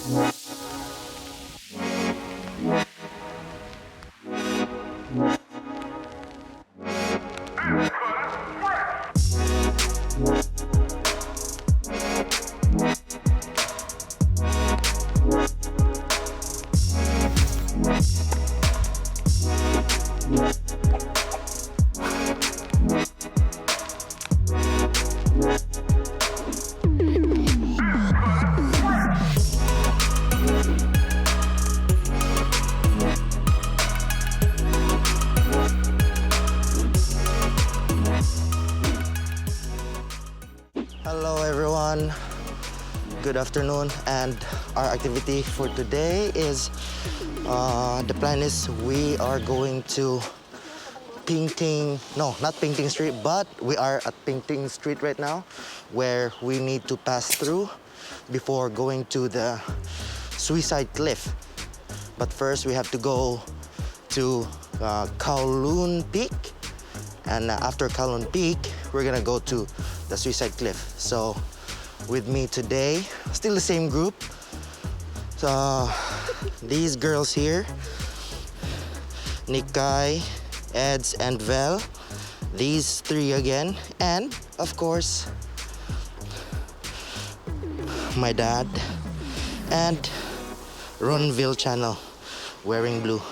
Hello everyone, good afternoon, and our activity for today is the plan is we are going to not Painting Street, but we are at Painting Street right now, where we need to pass through before going to the Suicide Cliff. But first we have to go to Kowloon Peak, and after Kowloon Peak we're gonna go to the Suicide Cliff. So with me today, still the same group. So these girls here, Nikay, Eds, and Vel. These three again, and of course my dad and Ronin Vil Channel wearing blue.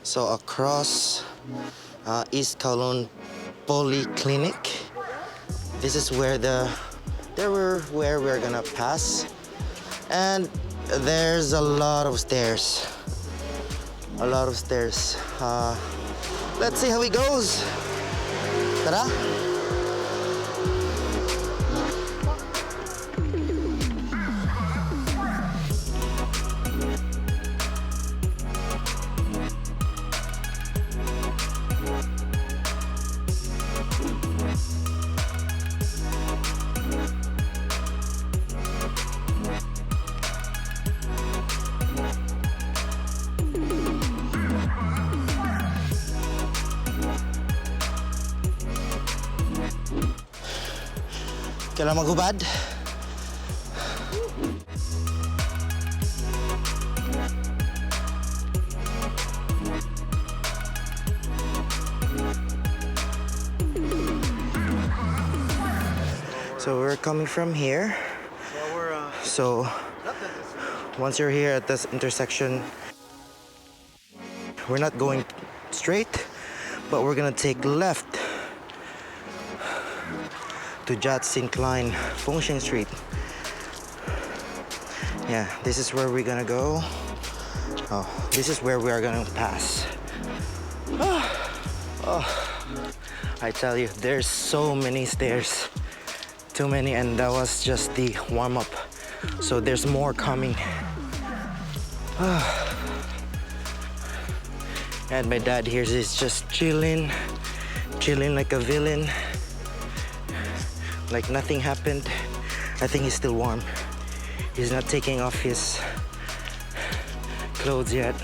So across East Kowloon Polyclinic, this is where we're gonna pass, and there's a lot of stairs. Let's see how it goes. Ta-da! Kailan maghubad? So we're coming from here. So once you're here at this intersection, we're not going straight, but we're gonna take left to Jats Incline, Fungsheng Street. Yeah, this is where we're gonna go. Oh, this is where we are gonna pass. Oh, I tell you, there's so many stairs. Too many, and that was just the warm-up. So there's more coming. And my dad here is just chilling like a villain. Like nothing happened. I think he's still warm. He's not taking off his clothes yet.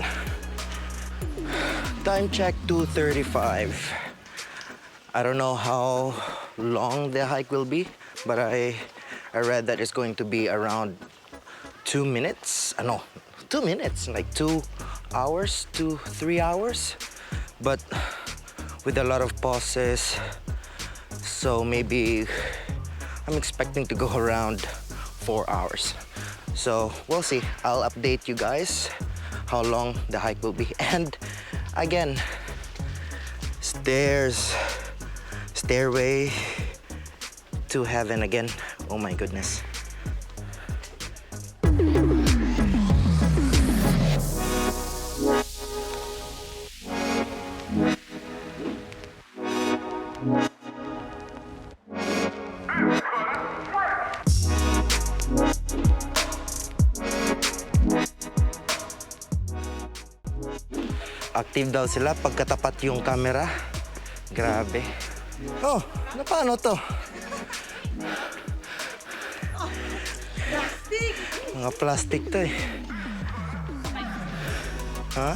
Time check 2:35. I don't know how long the hike will be, but I read that it's going to be around 2 minutes. No, 2 minutes, like 2 hours to 3 hours, but with a lot of pauses. So maybe I'm expecting to go around 4 hours. So we'll see. I'll update you guys how long the hike will be. And again, stairway to heaven again. Oh my goodness. Active daw sila pagkatapat yung camera. Grabe. Oh, paano to? Plastic! Mga plastic to eh. Ha?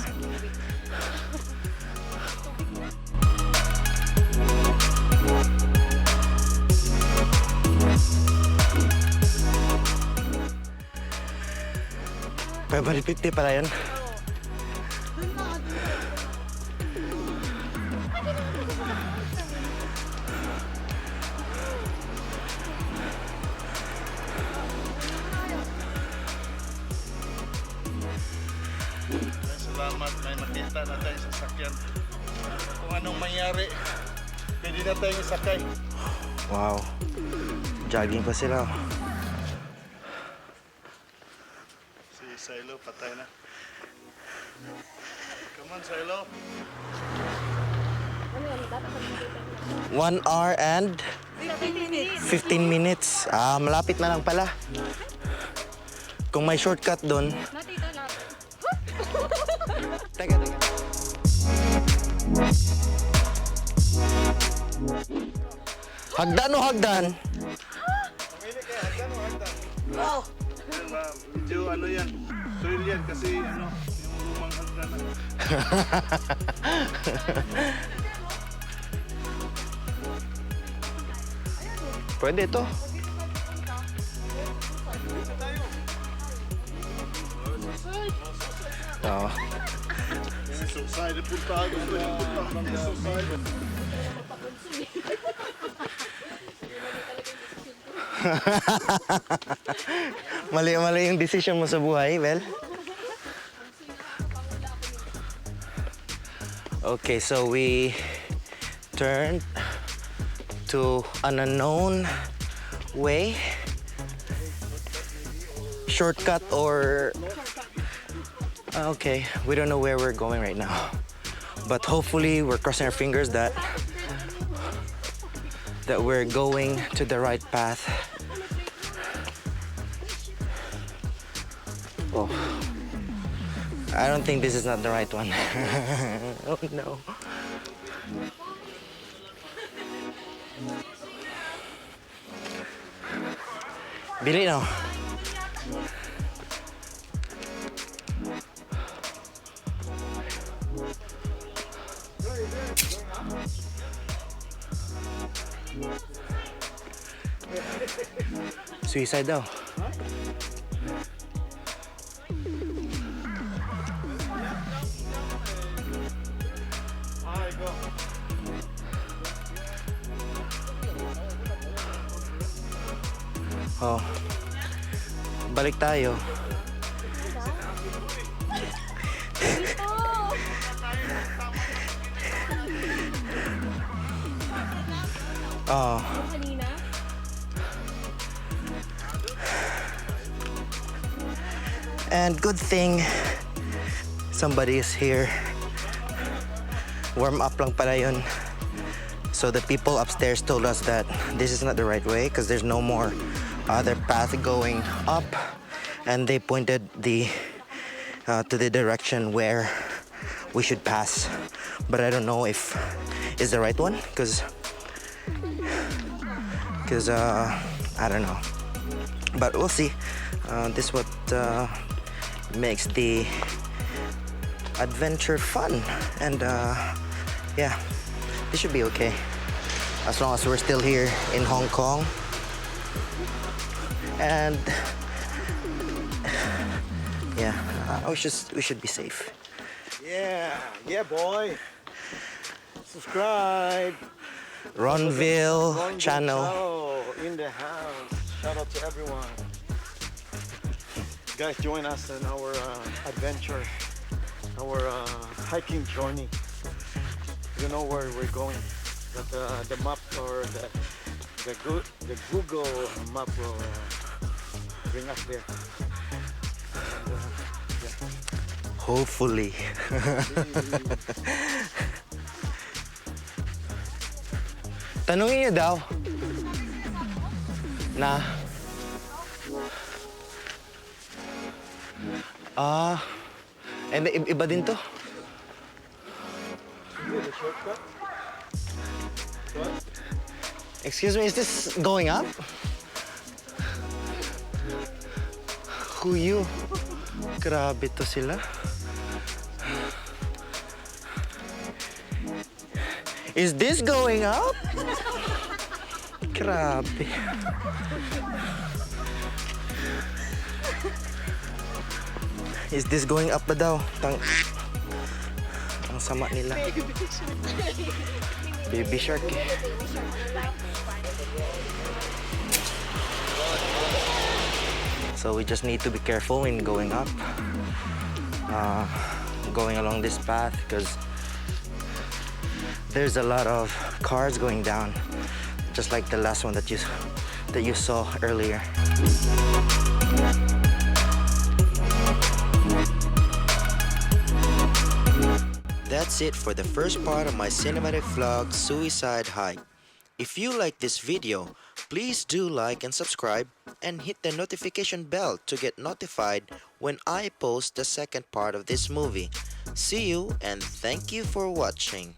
550 pala yun. Salamat, may makita na tayo sa sakyan. Kung anong mangyari, pwede na tayong isakay. Wow. Jogging pa sila. Si Silo, patay na. Come on, Silo. 1 hour and 15 minutes. Ah, malapit na lang pala. Kung may shortcut doon. Teka. Hagdan o hagdan? Pamili kayo, hagdan o hagdan? Wow! Medyo ano yan, thrill yan kasi ano, yung lumang hagdan na. Pwede to. Oo. Suicide, punta ako sa suicide. Mali yung decision mo sa buhay, Vel. Okay, so we turned to an unknown way. Shortcut or... Okay, we don't know where we're going right now. But hopefully we're crossing our fingers that we're going to the right path. Oh, I don't think this is not the right one. Oh no. Bili no. Suicide daw. Oh. Balik tayo. Oh. And good thing somebody is here. Warm up lang pala yun. So the people upstairs told us that this is not the right way because there's no more other path going up, and they pointed to the direction where we should pass. But I don't know if it's the right one because I don't know. But we'll see. This is what makes the adventure fun, and yeah, this should be okay as long as we're still here in Hong Kong. And yeah, we should be safe. Yeah, boy. Subscribe. Vil Channel. In the house. Shout out to everyone. Guys, join us in our adventure, our hiking journey. You know where we're going. But the map or the Google map will bring us there. And, yeah. Hopefully. Tanungin niyo daw na and iba din to. Excuse me, is this going up? Who you? Grabe to sila. Is this going up? Grabe. Is this going up ba daw? Ang sama nila. Baby shark eh. So we just need to be careful when going up. Going along this path because there's a lot of cars going down, just like the last one that you saw earlier. That's it for the first part of my cinematic vlog suicide hike. If you like this video, please do like and subscribe and hit the notification bell to get notified when I post the second part of this movie. See you and thank you for watching.